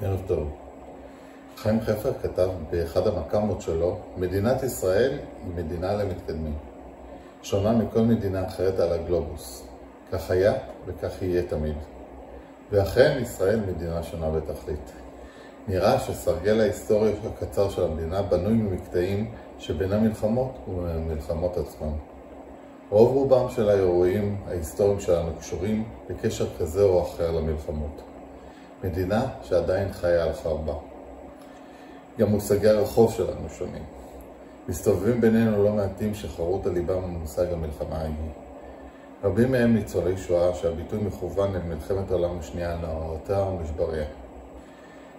ערב טוב. חיים חפר כתב באחד המקמות שלו, מדינת ישראל היא מדינה למתקדמים. שונה מכל מדינה אחרת על הגלובוס. כך היה וכך יהיה תמיד. ואכן ישראל מדינה שונה בתכלית. נראה שסרגל ההיסטורי הקצר של המדינה בנוי ממקטעים שבין המלחמות ומלחמות עצמם. רוב רובם של האירועים ההיסטוריים שלנו קשורים בקשר כזה או אחר למלחמות. מדינה שעדיין חיה על חרבה. גם מושגי הרחוב שלנו שונים. מסתובבים בינינו לא מעטים שחרות על ליבם המושג המלחמה ההיא. רבים מהם ניצולי שואה שהביטוי מכוון למלחמת העולם השנייה נאורתה ומשבריה.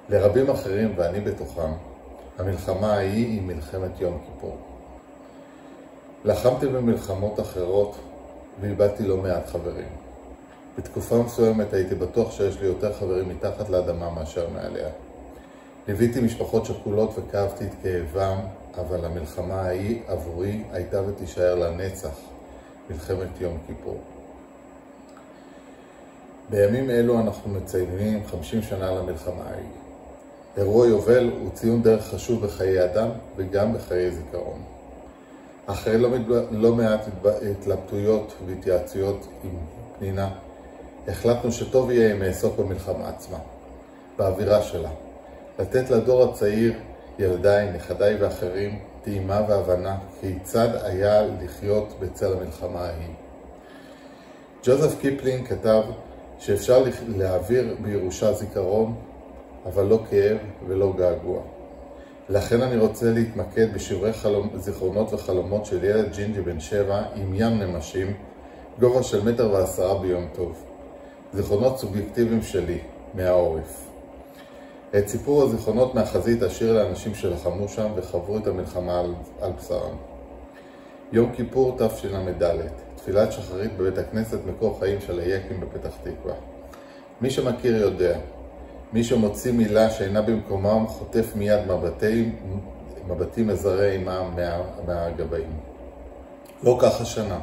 לרבים אחרים, ואני בתוכם, המלחמה ההיא היא מלחמת יום כיפור. לחמתי במלחמות אחרות ואיבדתי לא מעט חברים. בתקופה מסוימת הייתי בטוח שיש לי יותר חברים מתחת לאדמה מאשר מעליה. ליוויתי משפחות שכולות וכאבתי את כאבם, אבל המלחמה ההיא עבורי הייתה ותישאר לנצח, מלחמת יום כיפור. בימים אלו אנחנו מציינים 50 שנה למלחמה ההיא. אירוע יובל הוא ציון דרך חשוב בחיי אדם וגם בחיי זיכרון. אחרי לא מעט התלבטויות והתייעצויות עם פנינה, החלטנו שטוב יהיה אם נעסוק במלחמה עצמה, באווירה שלה. לתת לדור הצעיר, ילדיי, נכדיי ואחרים, טעימה והבנה כיצד היה לחיות בצל המלחמה ההיא. ג'וזף קיפלינג כתב שאפשר להעביר בירושה זיכרון, אבל לא כאב ולא געגוע. לכן אני רוצה להתמקד בשברי זיכרונות וחלומות של ילד ג'ינג'י בן 7 עם ים נמשים, גובה של 1.10 מטר ביום טוב. זיכרונות סובייקטיביים שלי, מהעורף. את סיפור הזיכרונות מהחזית אשאיר לאנשים שלחמו שם וחוו את המלחמה על בשרם. יום כיפור תשל"ד, תפילת שחרית בבית הכנסת מקור חיים של היקים בפתח תקווה. מי שמכיר יודע, מי שמוציא מילה שאינה במקומם חוטף מיד מבטים מזרי אימה מהגבאים. לא כך השנה.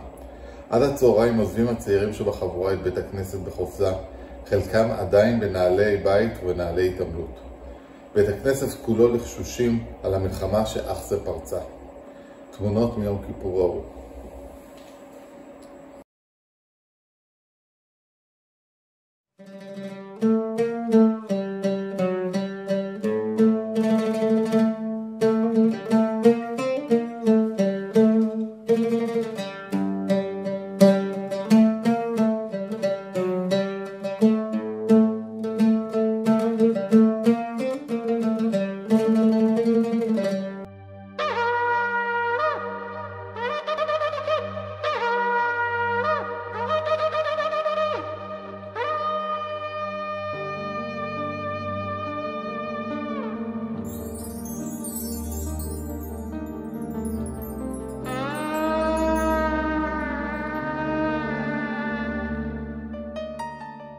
עד הצהריים עוזבים הצעירים שבחבורה את בית הכנסת בחופזה, חלקם עדיין בנעלי בית ובנעלי התעמלות. בית הכנסת כולו לחשושים על המלחמה שאך זה פרצה. תמונות מיום כיפור ההוא.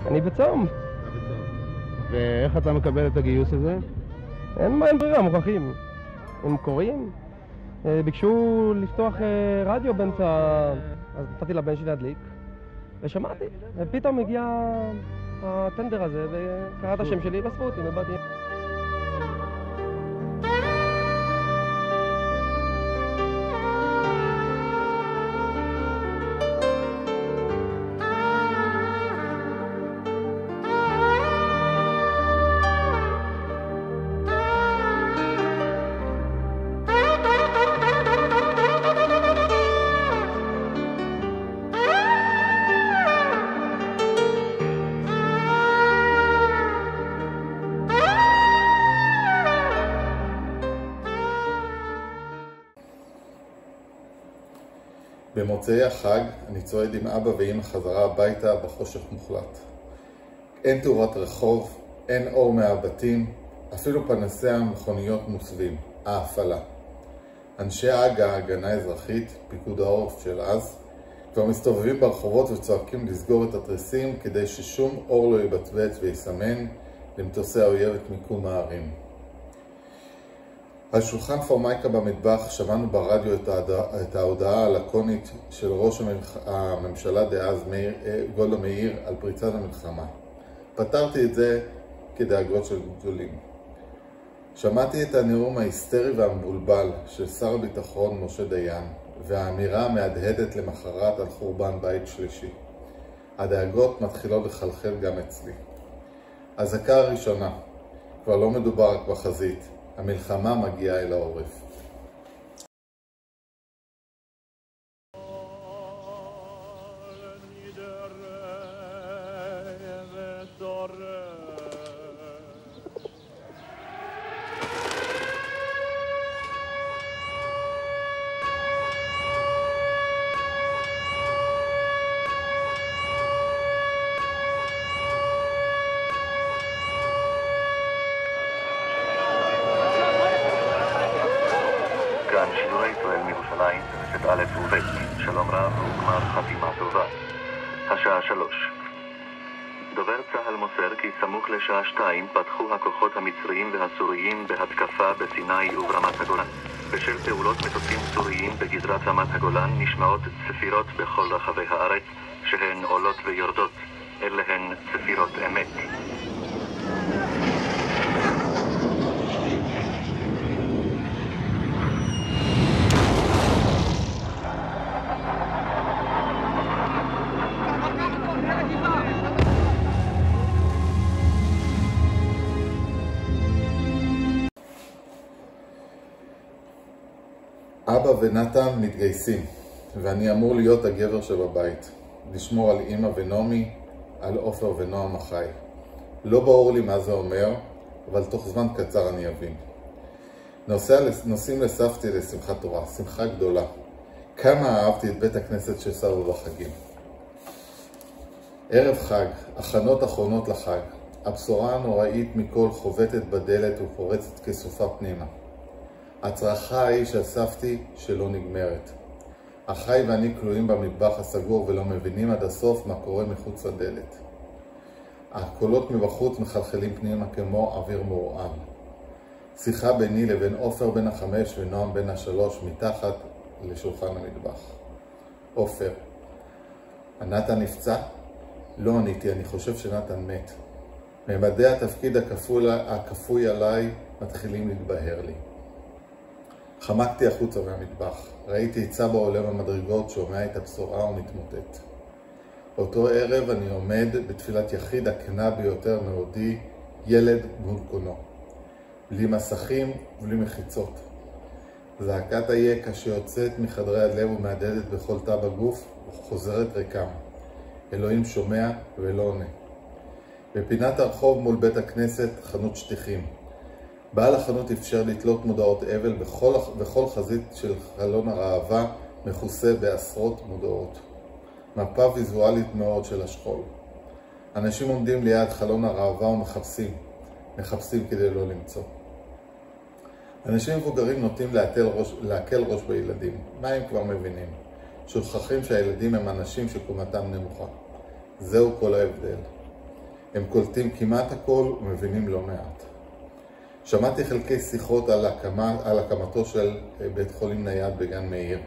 אני בצום. ואיך אתה מקבל את הגיוס הזה? אין ברירה, מוכרחים. הם קוראים. ביקשו לפתוח רדיו באמצע, אז נתתי לבן שלי להדליק, ושמעתי. ופתאום הגיע הטנדר הזה, וקרא את השם שלי בספורטים, ובאתי. במוצאי החג אני צועד עם אבא ואמא חזרה הביתה בחושך מוחלט. אין תאורת רחוב, אין אור מהבתים, אפילו פנסי המכוניות מוסווים, ההפעלה. אנשי ההגנה האזרחית, פיקוד העורף של אז, כבר מסתובבים ברחובות וצועקים לסגור את התריסים כדי ששום אור לא יבצבץ ויסמן למטוסי האויב את מיקום הערים. על שולחן פורמייקה במטבח שמענו ברדיו את ההודעה הלקונית של ראש הממשלה דאז גולדה מאיר על פריצת המלחמה. פתרתי את זה כדאגות של גדולים. שמעתי את הנאום ההיסטרי והמבולבל של שר הביטחון משה דיין, והאמירה המהדהדת למחרת על חורבן בית שלישי. הדאגות מתחילות לחלחל גם אצלי. הזעקה הראשונה, כבר לא מדובר רק בחזית, המלחמה מגיעה אל העורף. שלום רב וגמר חתימה טובה. השעה 3. דובר צהל מוסר כי סמוך לשעה 2 פתחו הכוחות המצריים והסוריים בהתקפה בסיני וברמת הגולן. בשל פעולות מטוסים סוריים בגזרת רמת הגולן נשמעות צפירות בכל רחבי הארץ שהן עולות ויורדות. אלה הן צפירות אמת. אבא ונתן מתגייסים, ואני אמור להיות הגבר שבבית, לשמור על אמא ונעמי, על עופר ונועם החי. לא ברור לי מה זה אומר, אבל תוך זמן קצר אני אבין. נוסעים לסבתי לשמחת תורה, שמחה גדולה. כמה אהבתי את בית הכנסת של סבא בחגים. ערב חג, הכנות אחרונות לחג. הבשורה הנוראית מכל חובטת בדלת ופורצת כסופה פנימה. הצרחה היא שאספתי שלא נגמרת. אחי ואני כלואים במטבח הסגור ולא מבינים עד הסוף מה קורה מחוץ לדלת. הקולות מבחוץ מחלחלים פנימה כמו אוויר מעורעל. שיחה ביני לבין עופר בן 5 ונועם בן 3 מתחת לשולחן המטבח. עופר, נתן נפצע? לא עניתי, אני חושב שנתן מת. ממדי התפקיד הכפוי עליי מתחילים להתבהר לי. חמקתי החוצה מהמטבח. ראיתי את סבא עולה במדרגות, שומע את הבשורה ומתמוטט. אותו ערב אני עומד בתפילת יחיד הכנה ביותר מעודי, ילד מול קונו. בלי מסכים ובלי מחיצות. זעקת היקה שיוצאת מחדרי הלב ומהדהדת בכל תא בגוף חוזרת ריקם. אלוהים שומע ולא עונה. בפינת הרחוב מול בית הכנסת חנות שטיחים. בעל החנות אפשר לתלות מודעות אבל בכל חזית של חלון הראווה מכוסה בעשרות מודעות. מפה ויזואלית מאוד של השכול. אנשים עומדים ליד חלון הראווה ומחפשים כדי לא למצוא. אנשים מבוגרים נוטים להקל ראש בילדים. מה הם כבר מבינים? שוכחים שהילדים הם אנשים שקומתם נמוכה. זהו כל ההבדל. הם קולטים כמעט הכל ומבינים לא מעט. שמעתי חלקי שיחות על הקמתו של בית חולים נייד בגן מאיר,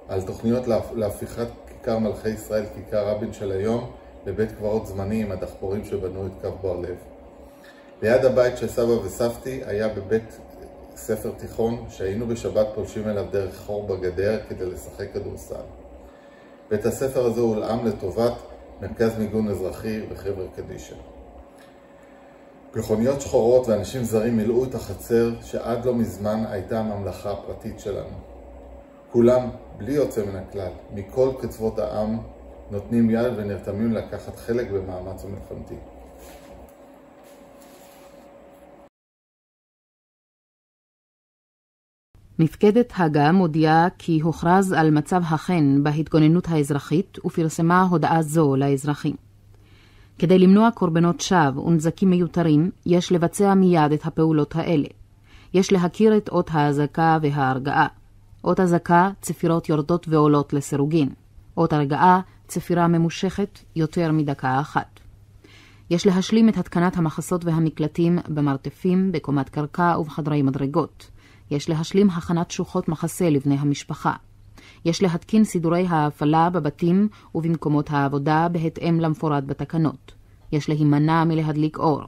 על תוכניות להפיכת כיכר מלכי ישראל, כיכר רבין של היום, לבית קברות זמני עם הדחפורים שבנו את קו בר לב. ליד הבית של סבא וסבתי היה בבית ספר תיכון שהיינו בשבת פולשים אליו דרך חור בגדר כדי לשחק כדורסל. בית הספר הזה הולאם לטובת מרכז מיגון אזרחי וחבר קדישה. מכוניות שחורות ואנשים זרים מילאו את החצר שעד לא מזמן הייתה הממלכה הפרטית שלנו. כולם, בלי יוצא מן הכלל, מכל קצוות העם, נותנים יד ונרתמים לקחת חלק במאמץ המלחמתי. מפקדת הגה מודיעה כי הוכרז על מצב החן בהתגוננות האזרחית ופרסמה הודעה זו לאזרחים. כדי למנוע קורבנות שווא ונזקים מיותרים, יש לבצע מיד את הפעולות האלה. יש להכיר את אות ההזקה וההרגעה. אות הזקה, צפירות יורדות ועולות לסירוגין. אות הרגעה, צפירה ממושכת יותר מדקה אחת. יש להשלים את התקנת המחסות והמקלטים במרתפים, בקומת קרקע ובחדרי מדרגות. יש להשלים הכנת שוחות מחסה לבני המשפחה. יש להתקין סידורי ההפעלה בבתים ובמקומות העבודה בהתאם למפורט בתקנות. יש להימנע מלהדליק אור.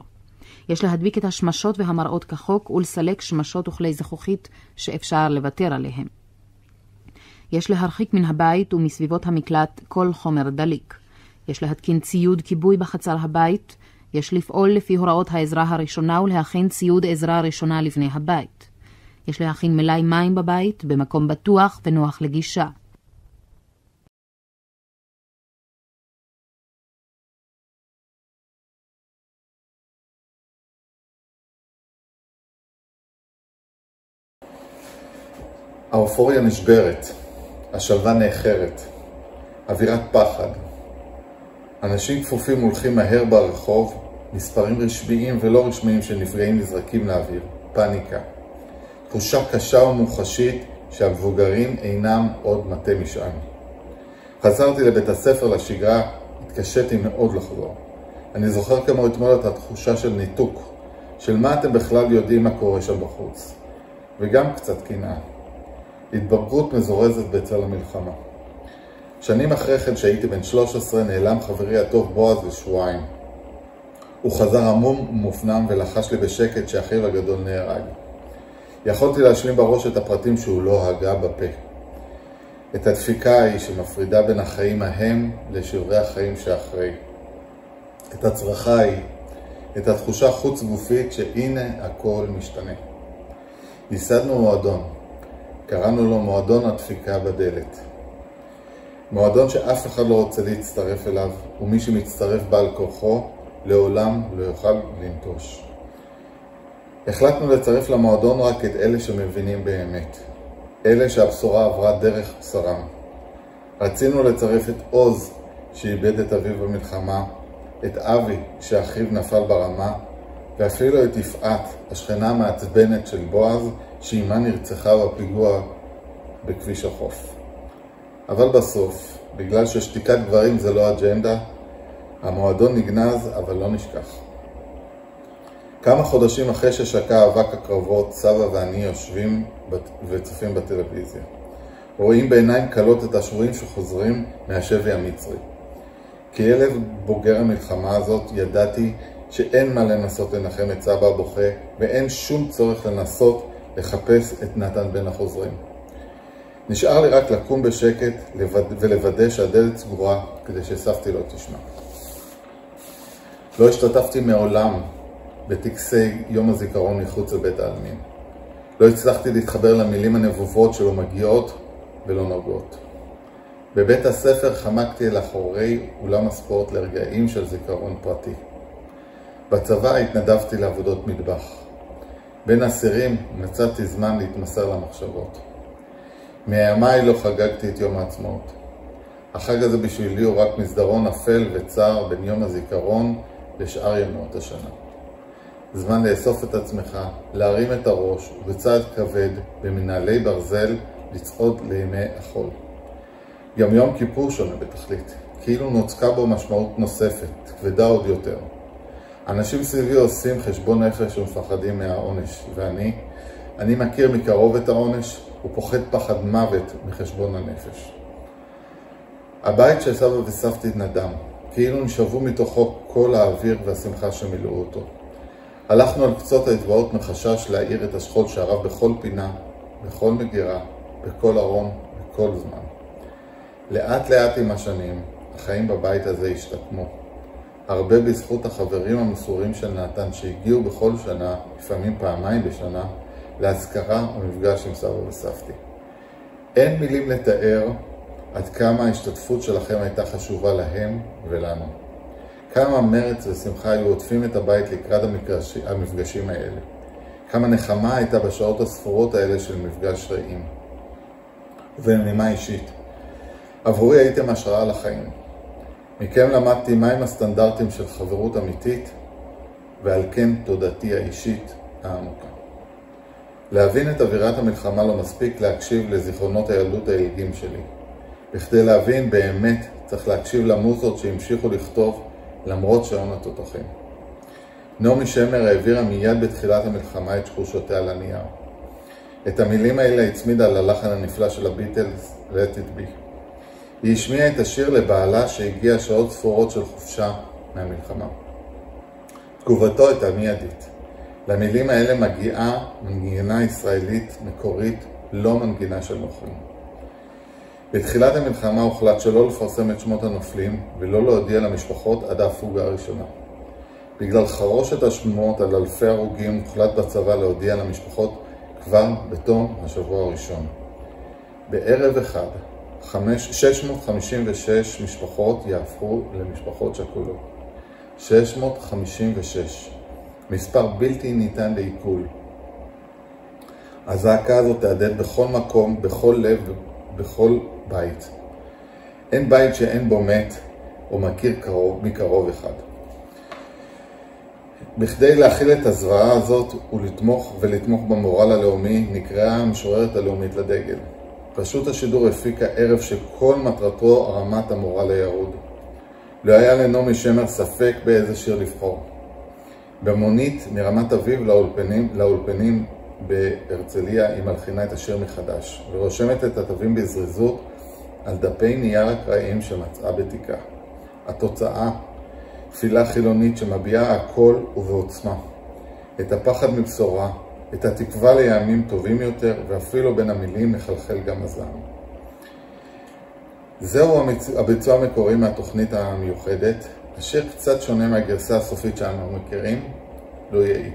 יש להדביק את השמשות והמראות כחוק ולסלק שמשות וכלי זכוכית שאפשר לוותר עליהם. יש להרחיק מן הבית ומסביבות המקלט כל חומר דליק. יש להתקין ציוד כיבוי בחצר הבית. יש לפעול לפי הוראות העזרה הראשונה ולהכין ציוד עזרה ראשונה לבני הבית. יש להכין מלאי מים בבית במקום בטוח ונוח לגישה. האופוריה נשברת, השלווה נאחרת, אווירת פחד. אנשים כפופים הולכים מהר ברחוב, מספרים רשמיים ולא רשמיים של נפגעים נזרקים לאוויר, פאניקה. תחושה קשה ומוחשית שהמבוגרים אינם עוד מטה משען. חזרתי לבית הספר לשגרה, התקשיתי מאוד לחזור. אני זוכר כמו אתמול את התחושה של ניתוק, של מה אתם בכלל יודעים מה קורה שם בחוץ. וגם קצת קנאה. התבגרות מזורזת בצל המלחמה. שנים אחרי כן שהייתי בן 13 נעלם חברי הטוב בועז לשבועיים. הוא חזר עמום ומופנם ולחש לי בשקט שאחיו הגדול נהרג. יכולתי להשלים בראש את הפרטים שהוא לא הגה בפה. את הדפיקה ההיא שמפרידה בין החיים ההם לשברי החיים שאחרי. את הצרחה ההיא, את התחושה חוץ גופית שהנה הכל משתנה. ייסדנו מועדון. קראנו לו מועדון הדפיקה בדלת. מועדון שאף אחד לא רוצה להצטרף אליו, ומי שמצטרף בעל כוחו לעולם לא יוכל לנטוש. החלטנו לצרף למועדון רק את אלה שמבינים באמת, אלה שהבשורה עברה דרך בשרם. רצינו לצרף את עוז שאיבד את אביו במלחמה, את אבי שאחיו נפל ברמה, ואפילו את יפעת, השכנה המעצבנת של בועז, שאימה נרצחה בפיגוע בכביש החוף. אבל בסוף, בגלל ששתיקת גברים זה לא אג'נדה, המועדון נגנז אבל לא נשכח. כמה חודשים אחרי ששקע אבק הקרבות, סבא ואני יושבים וצופים בטלוויזיה. רואים בעיניים קלות את השבויים שחוזרים מהשבי המצרי. כילד בוגר המלחמה הזאת ידעתי שאין מה לנסות לנחם את סבא הבוכה, ואין שום צורך לנסות לחפש את נתן בין החוזרים. נשאר לי רק לקום בשקט ולוודא שהדלת סגורה כדי שסבתי לא תשמע. לא השתתפתי מעולם בטקסי יום הזיכרון מחוץ לבית העלמין. לא הצלחתי להתחבר למילים הנבובות שלא מגיעות ולא נוגעות. בבית הספר חמקתי אל אחורי אולם הספורט לרגעים של זיכרון פרטי. בצבא התנדבתי לעבודות מטבח. בין אסירים מצאתי זמן להתמסר למחשבות. מימיי לא חגגתי את יום העצמאות. החג הזה בשבילי הוא רק מסדרון אפל וצר בין יום הזיכרון לשאר ימות השנה. זמן לאסוף את עצמך, להרים את הראש ובצעד כבד במנהלי ברזל לצעוד לימי החול. גם יום כיפור שונה בתכלית, כאילו נוצקה בו משמעות נוספת, כבדה עוד יותר. אנשים סביבי עושים חשבון נפש ומפחדים מהעונש, ואני מכיר מקרוב את העונש ופוחד פחד מוות מחשבון הנפש. הבית של סבא וסבתי נדם, כאילו נשאבו מתוכו כל האוויר והשמחה שמילאו אותו. הלכנו על קצות האצבעות מחשש להאיר את השכול שערב בכל פינה, בכל מגירה, בכל ארון, בכל זמן. לאט לאט עם השנים, החיים בבית הזה השתקמו. הרבה בזכות החברים המסורים של נתן שהגיעו בכל שנה, לפעמים פעמיים בשנה, להזכרה ומפגש עם סבא וסבתי. אין מילים לתאר עד כמה ההשתתפות שלכם הייתה חשובה להם ולנו. כמה מרץ ושמחה היו עוטפים את הבית לקראת המפגשים האלה. כמה נחמה הייתה בשעות הספורות האלה של מפגש רעים. ובנימה אישית, עבורי הייתם השראה לחיים. מכם למדתי מהם הסטנדרטים של חברות אמיתית, ועל כן תודתי האישית העמוקה. להבין את אווירת המלחמה לא מספיק להקשיב לזיכרונות הילדות הילדים שלי. בכדי להבין באמת צריך להקשיב למוזות שהמשיכו לכתוב למרות שעון התותחים. נעמי שמר העבירה מיד בתחילת המלחמה את תחושותיה לנייר. את המילים האלה הצמידה ללחן הנפלא של הביטלס, Let It Be. היא השמיעה את השיר לבעלה שהגיע שעות ספורות של חופשה מהמלחמה. תגובתו הייתה מיידית. למילים האלה מגיעה מנגינה ישראלית מקורית, לא מנגינה של נוכלים. בתחילת המלחמה הוחלט שלא לפרסם את שמות הנופלים ולא להודיע למשפחות עד ההפוגה הראשונה. בגלל חרושת השמועות על אלפי הרוגים הוחלט בצבא להודיע למשפחות כבר בתום השבוע הראשון. בערב אחד, 656 משפחות יהפכו למשפחות שכולות. 656. מספר בלתי ניתן לעיכול. הזעקה הזאת תהדהד בכל מקום, בכל לב, בכל בית. אין בית שאין בו מת או מכיר מקרוב אחד. בכדי להכיל את הזוועה הזאת ולתמוך במורל הלאומי, נקראה המשוררת הלאומית לדגל. רשות השידור הפיקה ערב שכל מטרתו הרמת המורל הירוד. לא היה לנעמי שמר ספק באיזה שיר לבחור. במונית מרמת אביב לאולפנים בהרצליה היא מלחינה את השיר מחדש, ורושמת את התווים בזריזות על דפי נייר הקרעים שמצאה בתיקה. התוצאה, תפילה חילונית שמביעה הכל ובעוצמה, את הפחד מבשורה, את התקווה לימים טובים יותר, ואפילו בין המילים מחלחל גם הזעם. זהו הביצוע המקורי מהתוכנית המיוחדת. השיר קצת שונה מהגרסה הסופית שאנו מכירים, לא יהי.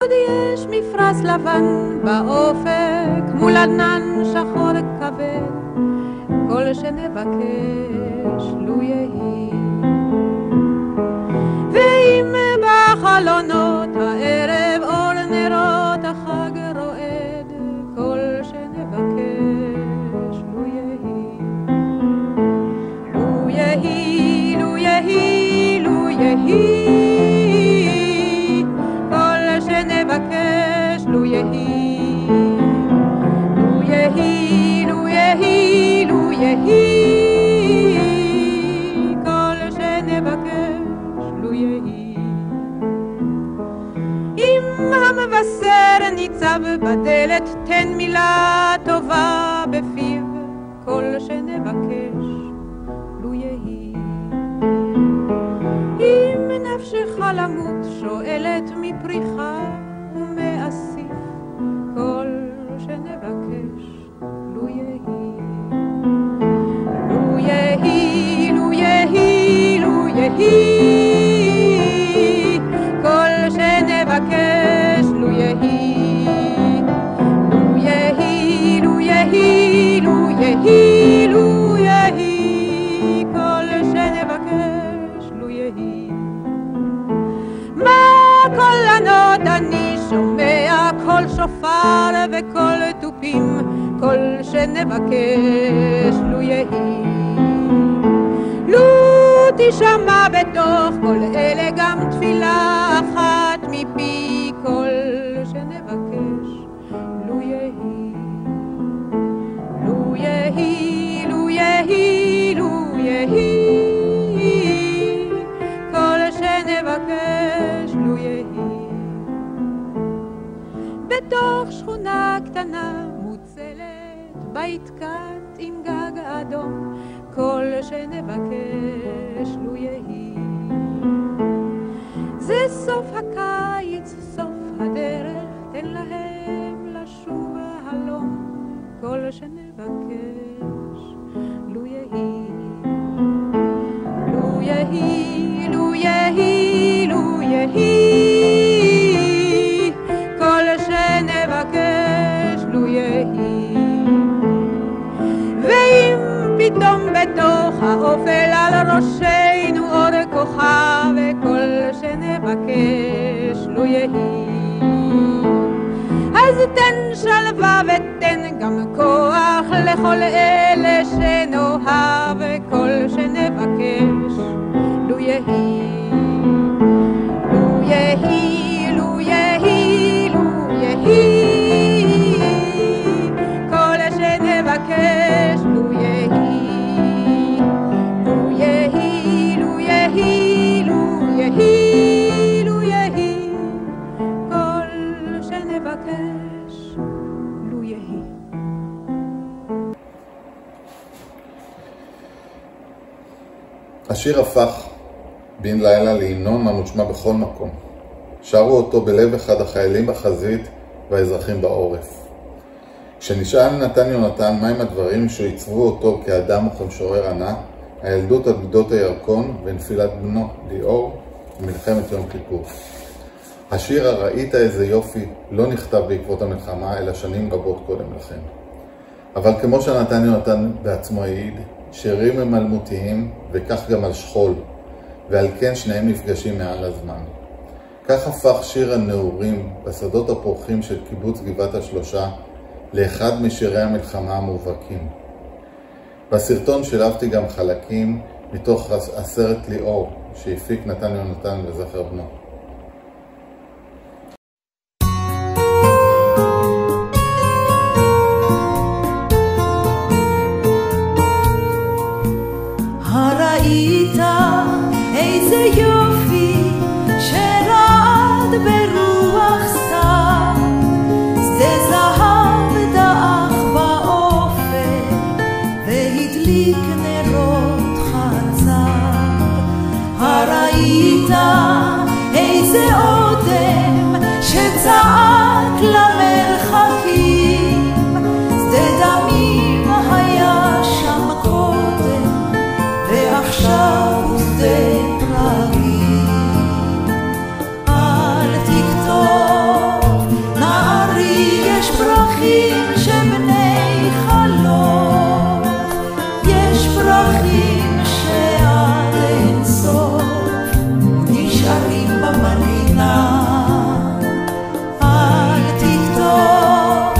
עוד יש מפרש לבן באופק, מול ענן שחור כבד, כל שנבקש לו יהי. ואם בחלונות הערב אור נרות החג רועד, כל שנבקש לו יהי. לו יהי, לו יהי, לו יהי, כל שנבקש לו יהי. לו יהי, לו יהי, לו יהי, כל שנבקש לו יהי. אם המבשר ניצב בדלת, תן מילה טובה בפיו, כל שנבקש לו יהי. אם נפשך למות שואלת מפריחה ומאסיף, כל שנבקש לו יהי. לו יהי, לו יהי, לו יהי, כל שנבקש לו יהי. לו יהי, לו יהי, לו יהי, לו יהי, כל שנבקש לו יהי. מהקולנות אני שומע קול שופר וקול תופים, כל שנבקש לו יהי. לו תשמע בתוך כל אלה גם תפילה אחת מפי, כל שנבקש לו יהי. לו יהי, לו יהי, לו יהי, כל שנבקש לו יהי. בתוך שכונה קטנה מוצלת, בית קט עם גג אדום, כל שנבקש לו יהי. זה סוף הקיץ, סוף הדרך, תן להם לשוב הלום, כל שנבקש לו יהי. לו יהי, לו יהי, לו יהי, כל שנבקש לו יהי. ואם פתאום בתוך האופל על ראשנו אור כוכב, וכל שנבקש לו יהי. אז תן שלווה ותן גם כוח לכל אלה שנאהב, וכל שנבקש לו יהי. לו יהי, לו יהי, לו יהי, כל שנבקש לו יהי. לו יהי, לו יהי, לו יהי, לו יהי, כל שנבקש לו יהי. השיר הפך בן לילה להמנון המושמע בכל מקום. שרו אותו בלב אחד החיילים בחזית והאזרחים בעורף. כשנשאל נתן יונתן מהם הדברים שעיצבו אותו כאדם וכמשורר ענה, הילדות על גדות הירקון ונפילת בנו ליאור ומלחמת יום כיפור. השיר הראית איזה יופי לא נכתב בעקבות המלחמה אלא שנים רבות קודם לכן. אבל כמו שנתן יונתן בעצמו העיד, שירים הם אלמותיים וכך גם על שכול, ועל כן שניהם נפגשים מעל הזמן. כך הפך שיר הנעורים בשדות הפורחים של קיבוץ גבעת השלושה לאחד משירי המלחמה המובהקים. בסרטון שילבתי גם חלקים מתוך הסרט ליאור שהפיק נתן יונתן לזכר בנו. הראית איזה יופי שרעד ברוח סתיו, שדה זהב דעך באופן והדליק נרות חצר. הראית איזה אודם שצעק למרחקים, שדה דמים היה שם קודם ועכשיו הוא שדה פראגים. אל תכתוב נערי יש פרחים שבני חלום, יש פרחים שעד אין סוף נשארים במנגינה. אל תכתוב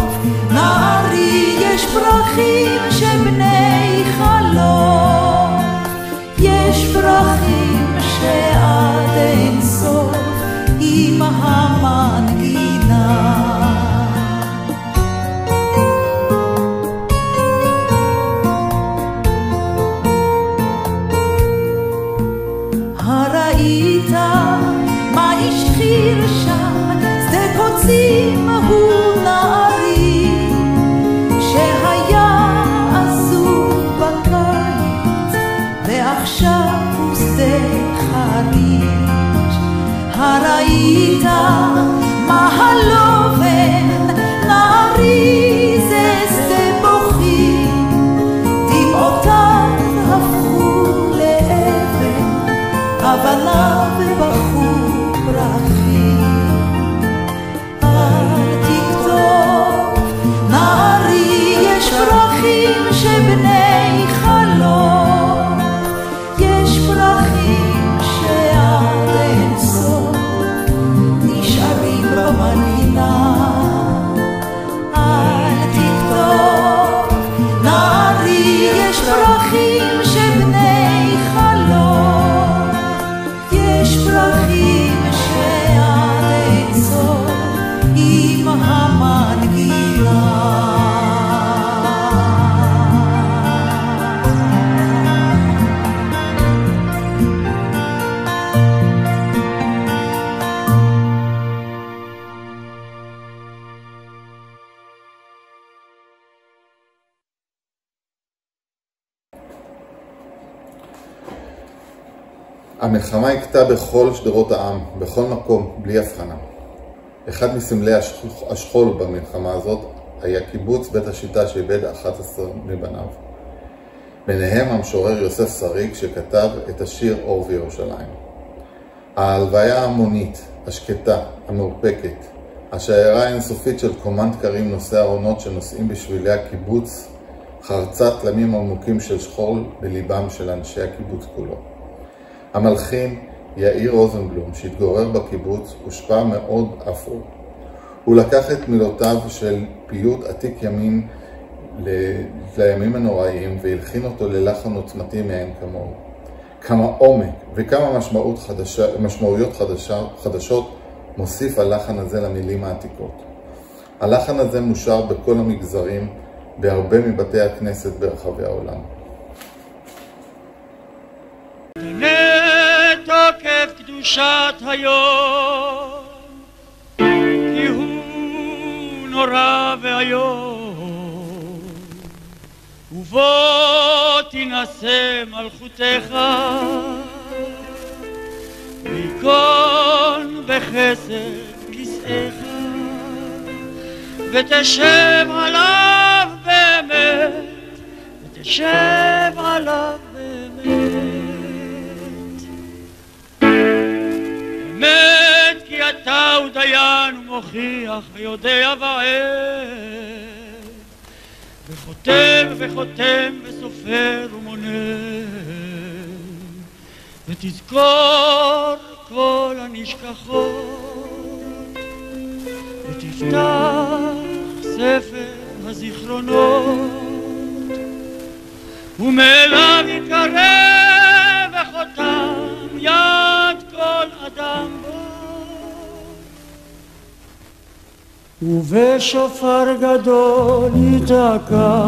נערי יש פרחים שבני חלום, יש פרחים שעד אין סוף עם המנגינה. הראית מה השחיר שם שדה קוצים הוא נערי שהיה עזוב בקיץ ועכשיו הוא שדה חריש. הראית מה הלובן נערי זה שדה בוכים, דמעותיו הפכו לאבן, הבנה ובחו פרחים. אל תכתוב נערי יש פרחים שבני חלום, יש פרחים שעד אין סוף נשארים במנגינה. אל תכתוב נערי יש פרחים שבני חלום, יש פרחים שעד אין סוף עם המנגינה. המלחמה הכתה בכל שדרות העם, בכל מקום, בלי הבחנה. אחד מסמלי השכול במלחמה הזאת היה קיבוץ בית השיטה שאיבד 11 מבניו. ביניהם המשורר יוסף שריג שכתב את השיר אור וירושלים. ההלוויה ההמונית, השקטה, המאופקת, השיירה האינסופית של קומנד קרים נושאי ארונות שנוסעים בשבילי הקיבוץ, חרצה תלמים עמוקים של שכול בליבם של אנשי הקיבוץ כולו. המלחין יאיר רוזנבלום שהתגורר בקיבוץ הושפע מאוד אף הוא. הוא לקח את מילותיו של פיוט עתיק ימים לימים הנוראיים והלחין אותו ללחן עוצמתי מאין כמוהו. כמה עומק וכמה משמעויות חדשות מוסיף הלחן הזה למילים העתיקות. הלחן הזה מושר בכל המגזרים בהרבה מבתי הכנסת ברחבי העולם. תוקף קדושת היום, כי הוא נורא והיום, ובוא תנסה מלכותך, ותיכון בחסד כיסאך, ותשב עליו באמת, ותשב עליו באמת. באמת כי אתה הוא דיין ומוכיח ויודע ועד, וחותם וחותם וסופר ומונה, ותזכור כל הנשכחות, ותפתח ספר הזיכרונות, ומאליו יקרב וחותם יד כל אדם בו. ובשופר גדול יתקע,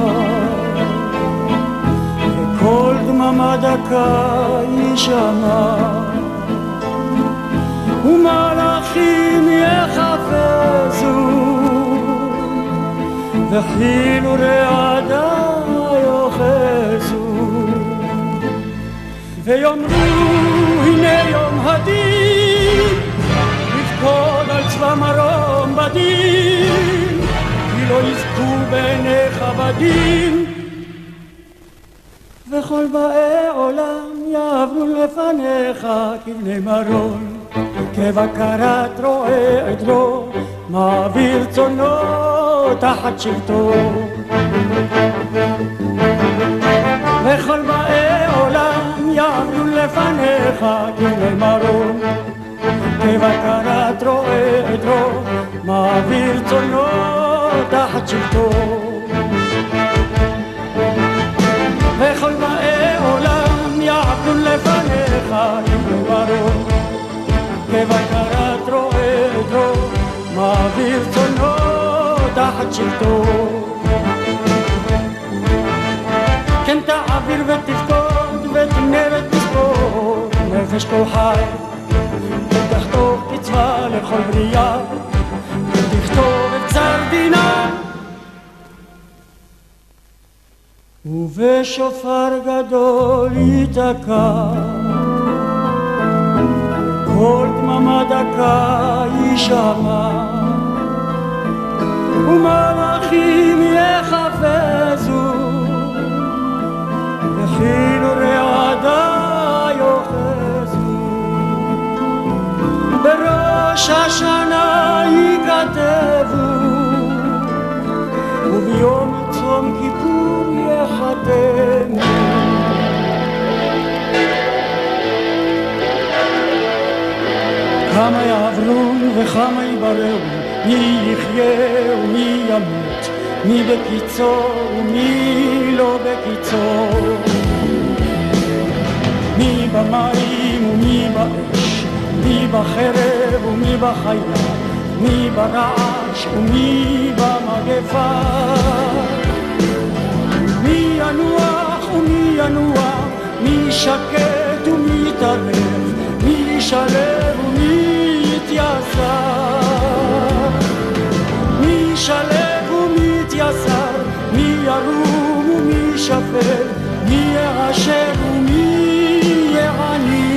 וכל דממה דקה יישמע, ומלאכים יחפזו, וחילו רעדה יוחזו, ויאמרו הנה יום הדין, לפקוד על צבא מרום בדין, כי לא יזכו בעיניך בדין, וכל באי עולם יעברו לפניך כבני מרון, כבקרת רועה עדרו, מעביר צונו תחת שבטו. וכל באי עולם יעברו לפניך כבני מרון, כבקרת רועה עדרו, מעביר צונו תחת שבטו. וכל באי עולם יעברו לפניך כבני מרון, כבקרת רועה עדרו, מעביר צונו תחת שבטו. כן תעביר ותפקוד ותמנה ותספור נפש כל חי, ותכתוב קצבה לכל בריאה, ותכתוב את גזר דינם. ובשופר גדול יתקע, כל דממה דקה יישמע, ומלאכים יחפזו, וכאילו רעדה יוחזו. בראש השנה ייכתבו, וביום צום כיפור יחתמו. כמה יעברו וכמה יבררו, מי יחיה ומי ימות, מי בקיצור ומי לא בקיצור, מי במים ומי באש, מי בחרב ומי בחיה, מי ברעש ומי במגפה, מי ינוח ומי ינוח, מי שקט ומי יתערב, מי ישלב ומי יתייסר, מי ישלב ומי יתייסר, מי ירום ומי ישפל, מי יעשר ומי יעני.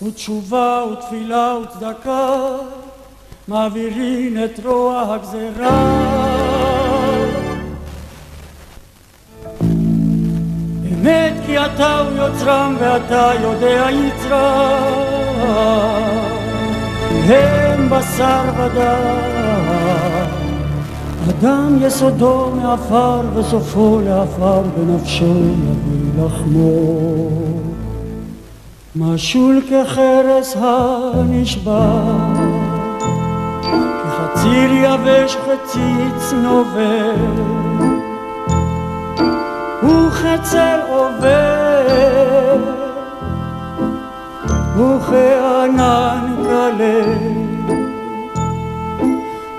ותשובה ותפילה וצדקה מעבירים את רוע הגזרה, אמת כי אתה הוא יוצרם ואתה יודע יצרם, הם בשר ודם, אדם יסודו מעפר וסופו לעפר, בנפשו יביא לחמו, משול כחרס הנשבר, כחציר יבש חציץ נובל, וכצל עובר, וכענן כלל,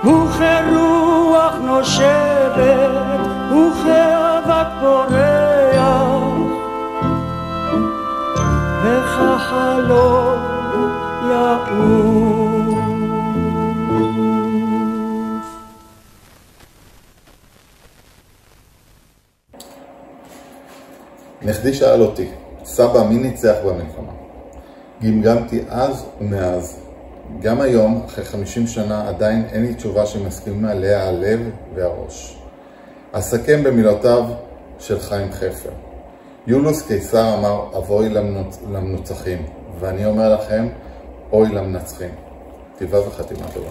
וכרוח נושבת, וכאבק פורח, וכחלום יעוף. נכדי שאל אותי, סבא, מי ניצח במלחמה? גמגמתי אז ומאז. גם היום, אחרי 50 שנה, עדיין אין לי תשובה שמסכימים עליה הלב והראש. אסכם במילותיו של חיים חפר. יוליוס קיסר אמר, אבוי למנוצחים, ואני אומר לכם, אוי למנצחים. כתיבה וחתימה טובה.